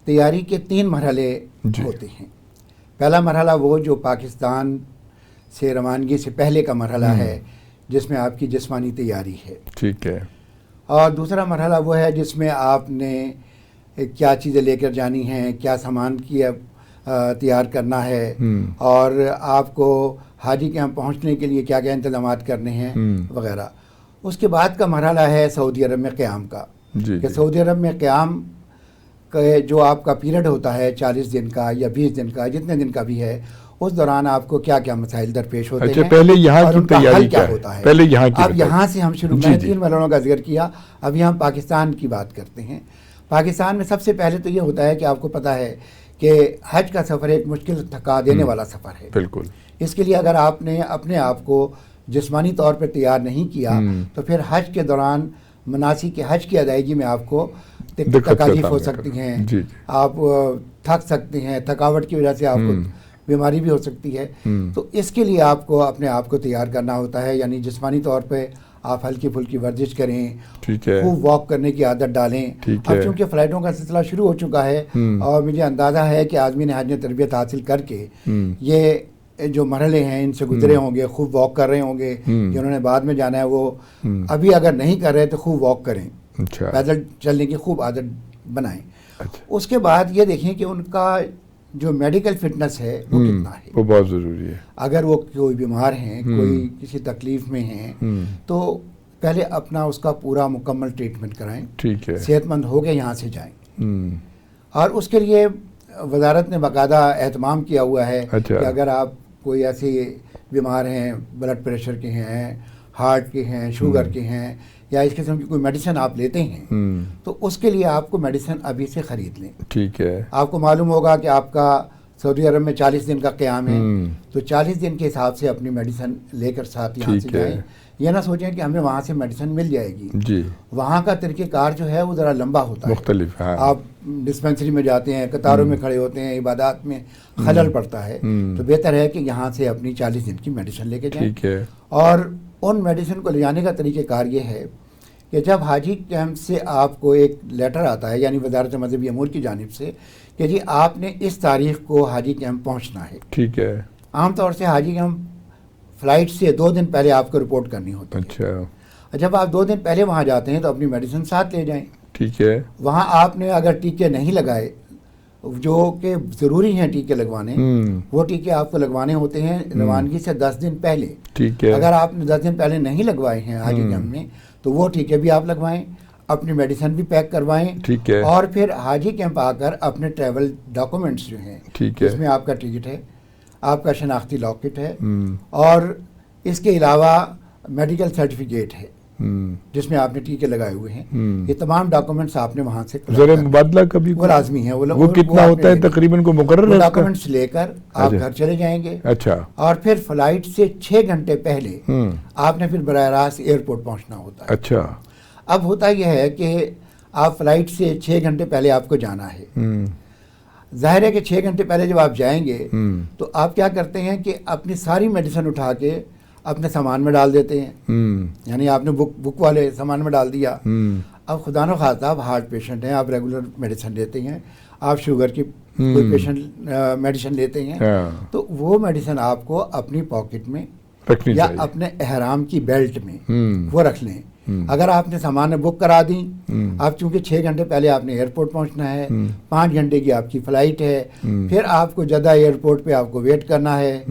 تیاری کے 3 مرحلے ہوتے ہیں. پہلا مرحلہ وہ جو پاکستان سے روانگی سے پہلے کا مرحلہ ہے جس میں آپ کی جسمانی تیاری ہے. ٹھیک ہے. اور دوسرا مرحلہ وہ ہے جس میں آپ نے کیا چیزیں لے کر جانی ہیں, کیا سامان کی تیار کرنا ہے, اور آپ کو حاجی کے یہاں پہنچنے کے لیے کیا کیا انتظامات کرنے ہیں وغیرہ. اس کے بعد کا مرحلہ ہے سعودی عرب میں قیام کا. کہ سعودی عرب میں قیام جو آپ کا پیریڈ ہوتا ہے 40 دن کا یا 20 دن کا, جتنے دن کا بھی ہے, اس دوران آپ کو کیا کیا مسائل درپیش ہوتے ہیں. پہلے یہاں اور کی ان کا تیاری حل کیا ہوتا ہے. پہلے یہاں کی. اب یہاں سے ہم شروع میں 3 مرحلوں کا ذکر کیا, اب یہاں پاکستان کی بات کرتے ہیں. پاکستان میں سب سے پہلے تو یہ ہوتا ہے کہ آپ کو پتہ ہے کہ حج کا سفر ایک مشکل تھکا دینے والا سفر ہے. بالکل. اس کے لیے اگر آپ نے اپنے آپ کو جسمانی طور پر تیار نہیں کیا تو پھر حج کے دوران مناسک حج کی ادائیگی میں آپ کو تکالیف ہو سکتی ہیں. آپ تھک سکتے ہیں, تھکاوٹ کی وجہ سے آپ کو بیماری بھی ہو سکتی ہے. تو اس کے لیے آپ کو اپنے آپ کو تیار کرنا ہوتا ہے, یعنی جسمانی طور پہ آپ ہلکی پھلکی ورزش کریں, خوب واک کرنے کی عادت ڈالیں. اب چونکہ فلائٹوں کا سلسلہ شروع ہو چکا ہے اور مجھے اندازہ ہے کہ آدمی نے حج میں تربیت حاصل کر کے یہ جو مرحلے ہیں ان سے گزرے ہوں گے, خوب واک کر رہے ہوں گے. جنہوں نے بعد میں جانا ہے وہ ابھی اگر نہیں کر رہے تو خوب واک کریں, پیدل چلنے کی خوب عادت بنائیں. اس کے بعد یہ دیکھیں کہ ان کا جو میڈیکل فٹنس ہے وہ کتنا ہے. وہ بہت ضروری ہے. اگر وہ کوئی بیمار ہیں, کوئی کسی تکلیف میں ہیں, تو پہلے اپنا اس کا پورا مکمل ٹریٹمنٹ کرائیں. ٹھیک ہے. صحت مند ہو کے یہاں سے جائیں. اور اس کے لیے وزارت نے باقاعدہ اہتمام کیا ہوا ہے کہ اگر آپ کوئی ایسے بیمار ہیں, بلڈ پریشر کے ہیں, ہارٹ کے ہیں, شوگر کے ہیں, یا اس قسم کی کوئی میڈیسن آپ لیتے ہیں تو اس کے لیے آپ کو میڈیسن ابھی سے خرید لیں. ٹھیک ہے. آپ کو معلوم ہوگا کہ آپ کا سعودی عرب میں 40 دن کا قیام ہے, تو 40 دن کے حساب سے اپنی میڈیسن لے کر ساتھ یہاں سے جائیں. یہ نہ سوچیں کہ ہمیں وہاں سے میڈیسن مل جائے گی. جی. وہاں کا طریقہ کار جو ہے وہ ذرا لمبا ہوتا ہے, مختلف. آپ ڈسپینسری میں جاتے ہیں, قطاروں میں کھڑے ہوتے ہیں, عبادات میں خلل پڑتا ہے. تو بہتر ہے کہ یہاں سے اپنی 40 دن کی میڈیسن لے کے جائیں. ٹھیک ہے. اور ان میڈیسن کو لے جانے کا طریقہ کار یہ ہے کہ جب حاجی کیمپ سے آپ کو ایک لیٹر آتا ہے, یعنی وزارت مذہبی امور کی جانب سے, کہ جی آپ نے اس تاریخ کو حاجی کیمپ پہنچنا ہے. ٹھیک ہے. عام طور سے حاجی کیمپ فلائٹ سے 2 دن پہلے آپ کو رپورٹ کرنی ہوتی ہے. اچھا. جب آپ 2 دن پہلے وہاں جاتے ہیں تو اپنی میڈیسن ساتھ لے جائیں. ٹھیک ہے. وہاں آپ نے اگر ٹیکے نہیں لگائے, جو کہ ضروری ہیں ٹیکے لگوانے, وہ ٹیکے آپ کو لگوانے ہوتے ہیں روانگی سے 10 دن پہلے. ٹھیک ہے. اگر آپ نے 10 دن پہلے نہیں لگوائے ہیں حاجی کیمپ میں تو وہ ٹیکے بھی آپ لگوائیں, اپنی میڈیسن بھی پیک کروائیں. ٹھیک ہے. اور پھر حاجی کیمپ آ کر اپنے ٹریول ڈاکومنٹس جو ہیں, اس میں آپ کا ٹکٹ ہے, آپ کا شناختی لاکٹ ہے, اور اس کے علاوہ میڈیکل سرٹیفکیٹ ہے جس میں آپ نے ٹیکے لگائے ہوئے ہیں, یہ تمام ڈاکومنٹس آپ نے وہاں سے ذرا مبادلہ کبھی وہ لازمی ہے. وہ کتنا ہوتا ہے تقریباً کو مقرر ہے؟ ڈاکومنٹس لے کر آپ گھر چلے جائیں گے. اچھا. اور پھر فلائٹ سے 6 گھنٹے پہلے آپ نے پھر براہ راست ایئرپورٹ پہنچنا ہوتا ہے. اچھا. اب ہوتا یہ ہے کہ آپ فلائٹ سے 6 گھنٹے پہلے آپ کو جانا ہے. ظاہر ہے کہ 6 گھنٹے پہلے جب آپ جائیں گے تو آپ کیا کرتے ہیں کہ اپنی ساری میڈیسن اٹھا کے اپنے سامان میں ڈال دیتے ہیں. یعنی آپ نے بک والے سامان میں ڈال دیا. اب خدا نخواستہ آپ ہارٹ پیشنٹ ہیں, آپ ریگولر میڈیسن لیتے ہیں, آپ شوگر کی کوئی پیشنٹ میڈیسن لیتے ہیں, تو وہ میڈیسن آپ کو اپنی پاکٹ میں یا اپنے احرام کی بیلٹ میں وہ رکھ لیں. اگر آپ نے سامان بک کرا دیں, آپ چونکہ 6 گھنٹے پہلے آپ نے ایئرپورٹ پہنچنا ہے, 5 گھنٹے کی آپ کی فلائٹ ہے, پھر آپ کو جدہ ایئرپورٹ پہ آپ کو ویٹ کرنا ہے,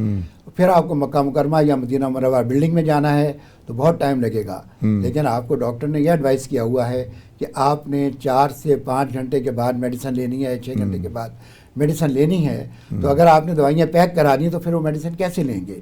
پھر آپ کو مکہ مکرمہ یا مدینہ منورہ بلڈنگ میں جانا ہے, تو بہت ٹائم لگے گا. لیکن آپ کو ڈاکٹر نے یہ ایڈوائز کیا ہوا ہے کہ آپ نے 4 سے 5 گھنٹے کے بعد میڈیسن لینی ہے, 6 گھنٹے کے بعد میڈیسن لینی ہے. تو اگر آپ نے دوائیاں پیک کرا دیں تو پھر وہ میڈیسن کیسے لیں گے؟